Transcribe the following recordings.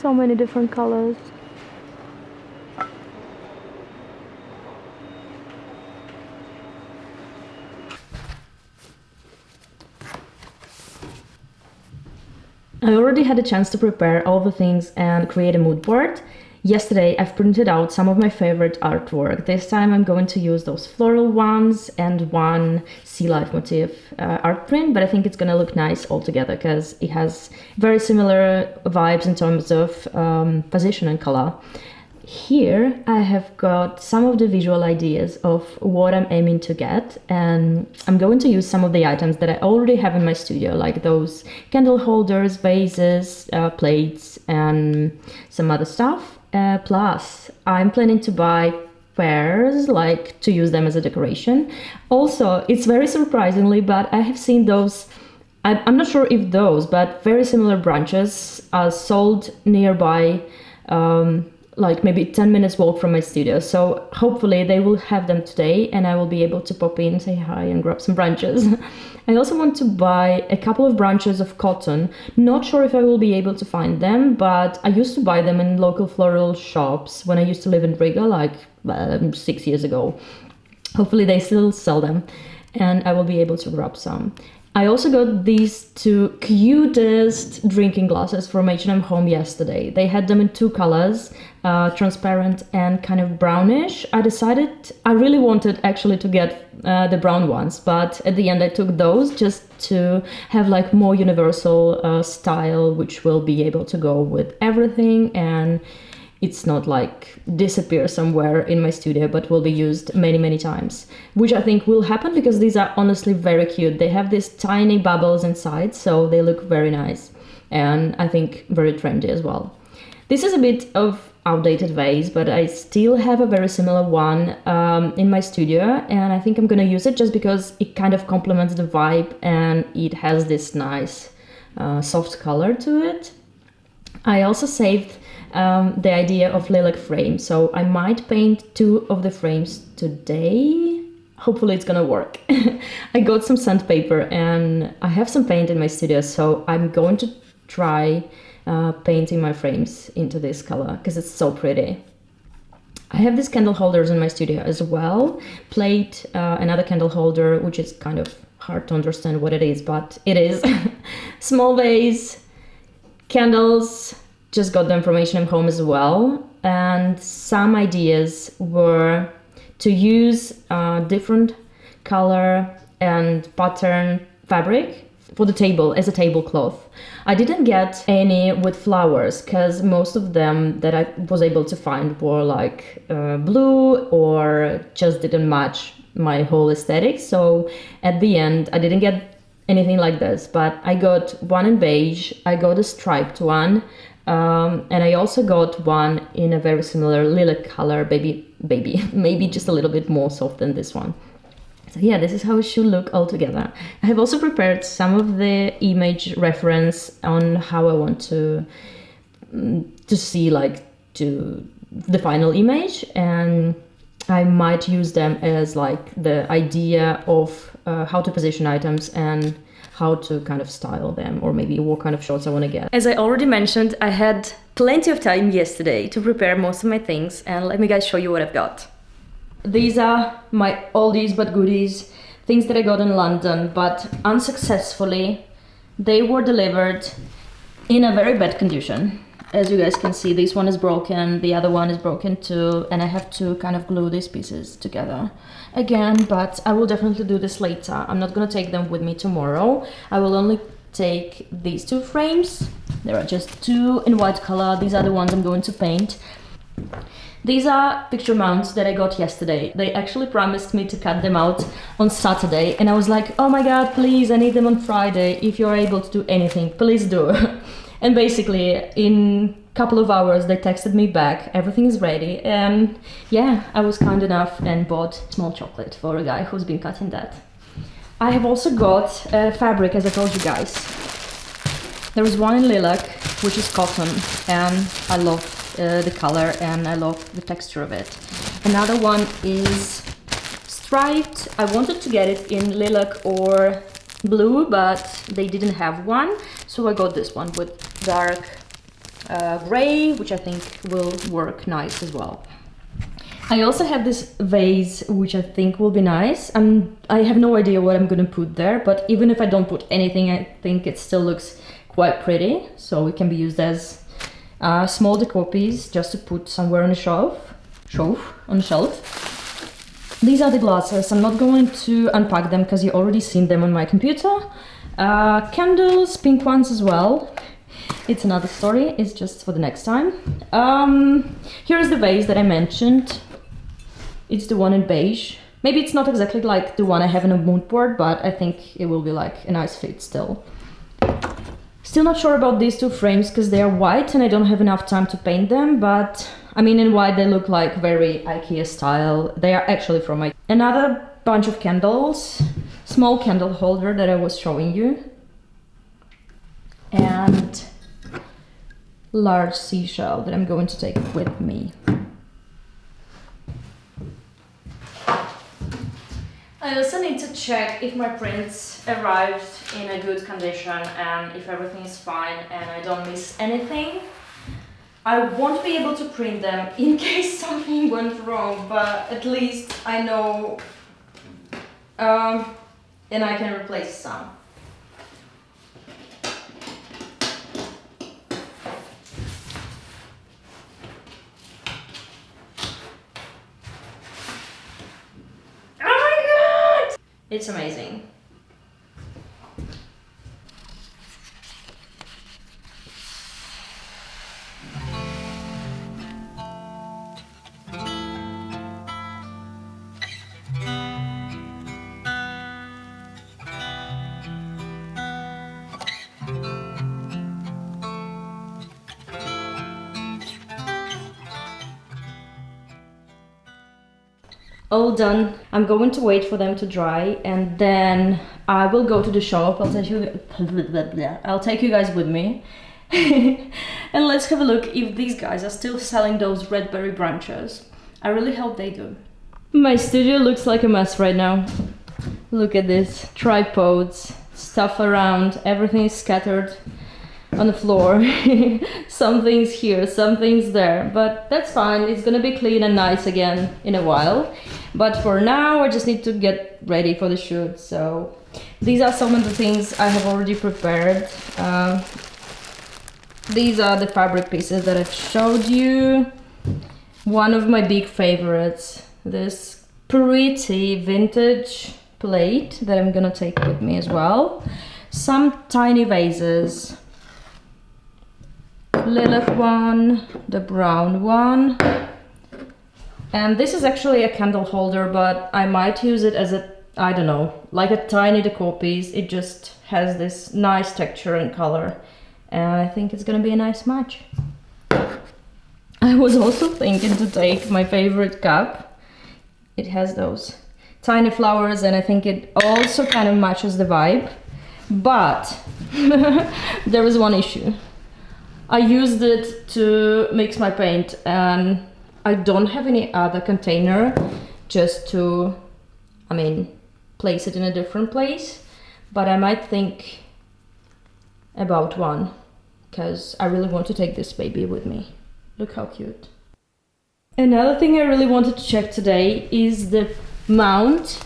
So many different colors. I already had a chance to prepare all the things and create a mood board. Yesterday I've printed out some of my favorite artwork. This time I'm going to use those floral ones and one sea life motif art print, but I think it's gonna look nice all together because it has very similar vibes in terms of position and color. Here I have got some of the visual ideas of what I'm aiming to get, and I'm going to use some of the items that I already have in my studio, like those candle holders, vases, plates, and some other stuff. Plus, I'm planning to buy pears, like to use them as a decoration. Also, it's very surprisingly, but I have seen those, I'm not sure if those, but very similar branches are sold nearby, like maybe 10 minutes walk from my studio. So hopefully they will have them today and I will be able to pop in, say hi and grab some branches. I also want to buy a couple of branches of cotton. Not sure if I will be able to find them, but I used to buy them in local floral shops when I used to live in Riga, like 6 years ago. Hopefully they still sell them and I will be able to grab some. I also got these two Cutest drinking glasses from H&M Home yesterday. They had them in two colors, transparent and kind of brownish. I decided I really wanted actually to get the brown ones, but at the end I took those just to have like more universal style, which will be able to go with everything, and it's not like disappear somewhere in my studio, but will be used many times, which I think will happen because these are honestly very cute. They have these tiny bubbles inside, so they look very nice and I think very trendy as well. This is a bit of outdated vase, but I still have a very similar one in my studio, and I think I'm gonna use it just because it kind of complements the vibe and it has this nice soft color to it. I also saved the idea of lilac frame, so I might paint two of the frames today. Hopefully it's gonna work. I got some sandpaper and I have some paint in my studio, so I'm going to try painting my frames into this color because it's so pretty. I have these candle holders in my studio as well. Plate, another candle holder, which is kind of hard to understand what it is, but it is. Small vase, candles, just got them from H&M Home as well, and some ideas were to use different color and pattern fabric for the table as a tablecloth. I didn't get any with flowers because most of them that I was able to find were like blue or just didn't match my whole aesthetic. So at the end I didn't get anything like this, but I got one in beige, I got a striped one, and I also got one in a very similar lilac color, baby, maybe just a little bit more soft than this one. So yeah, this is how it should look all together. I have also prepared some of the image reference on how I want to see like to the final image, and I might use them as like the idea of how to position items and how to kind of style them, or maybe what kind of shots I want to get. As I already mentioned, I had plenty of time yesterday to prepare most of my things, and let me guys show you what I've got. These are my oldies but goodies, things that I got in London, but unsuccessfully. They were delivered in a very bad condition. As you guys can see, this one is broken, the other one is broken too, and I have to kind of glue these pieces together again, but I will definitely do this later. I'm not gonna take them with me tomorrow. I will only take these two frames. There are just two in white color. These are the ones I'm going to paint. These are picture mounts that I got yesterday. They actually promised me to cut them out on Saturday, and I was like, oh my god, please, I need them on Friday. If you're able to do anything, please do. And basically in a couple of hours they texted me back, everything is ready, and yeah, I was kind enough and bought small chocolate for a guy who's been cutting that. I have also got fabric, as I told you guys. There is one in lilac, which is cotton, and I love the color and I love the texture of it. Another one is striped. I wanted to get it in lilac or blue, but they didn't have one, so I got this one with dark gray, which I think will work nice as well. I also have this vase, which I think will be nice. I have no idea what I'm gonna put there, but even if I don't put anything, I think it still looks quite pretty. So it can be used as a small decor piece, just to put somewhere on the shelf. These are the glasses. I'm not going to unpack them because you already seen them on my computer. Candles, pink ones as well. It's another story, it's just for the next time. Here's the vase that I mentioned. It's the one in beige. Maybe it's not exactly like the one I have in a mood board, but I think it will be like a nice fit still. Still not sure about these two frames because they are white and I don't have enough time to paint them, but I mean in white they look like very IKEA style. They are actually from IKEA. Another bunch of candles, small candle holder that I was showing you, and large seashell that I'm going to take with me. I also need to check if my prints arrived in a good condition and if everything is fine and I don't miss anything. I won't be able to print them in case something went wrong, but at least I know and I can replace some. It's amazing. All done. I'm going to wait for them to dry and then I will go to the shop. I'll take you guys with me and let's have a look if these guys are still selling those red berry branches. I really hope they do. My studio looks like a mess right now. Look at this, tripods, stuff around, everything is scattered on the floor. Something's here, something's there, but that's fine. It's gonna be clean and nice again in a while. But for now, I just need to get ready for the shoot. So these are some of the things I have already prepared. These are the fabric pieces that I've showed you. One of my big favorites, this pretty vintage plate that I'm gonna take with me as well. Some tiny vases. Lilith one, the brown one, and this is actually a candle holder, but I might use it as a, I don't know, like a tiny decor piece. It just has this nice texture and color and I think it's gonna be a nice match. I was also thinking to take my favorite cup. It has those tiny flowers and I think it also kind of matches the vibe, but there is one issue. I used it to mix my paint and I don't have any other container just to, place it in a different place, but I might think about one because I really want to take this baby with me. Look how cute. Another thing I really wanted to check today is the mount.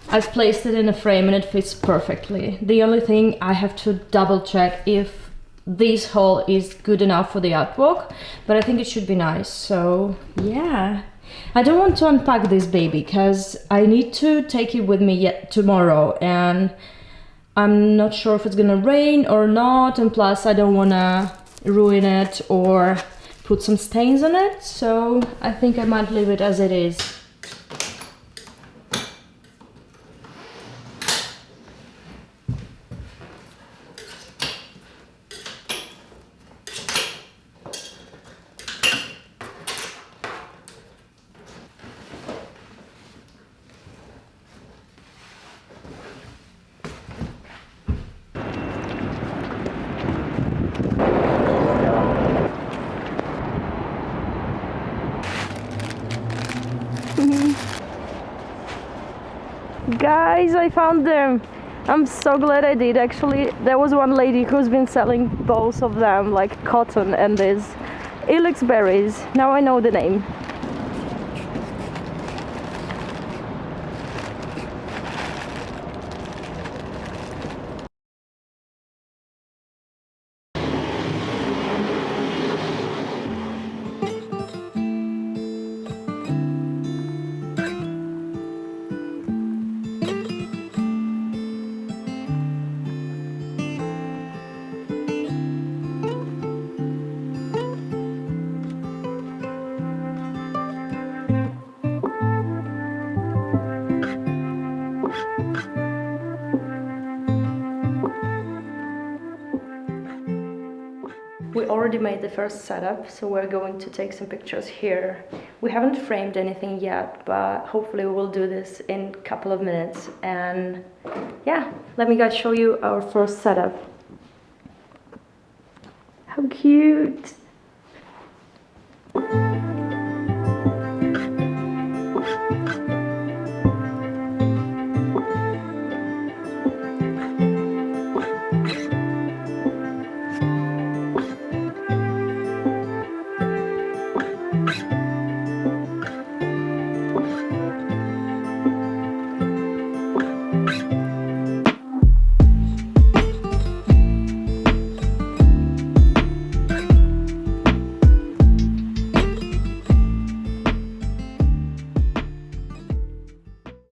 I've placed it in a frame and it fits perfectly. The only thing I have to double check if this hole is good enough for the artwork, but I think it should be nice. So yeah, I don't want to unpack this baby because I need to take it with me yet tomorrow and I'm not sure if it's gonna rain or not, and plus I don't wanna ruin it or put some stains on it, so I think I might leave it as it is. Guys, I found them! I'm so glad I did. Actually, there was one lady who's been selling both of them, like cotton and these ilex berries. Now I know the name. We already made the first setup, so we're going to take some pictures here. We haven't framed anything yet, but hopefully we'll do this in a couple of minutes. And yeah, let me guys show you our first setup. How cute!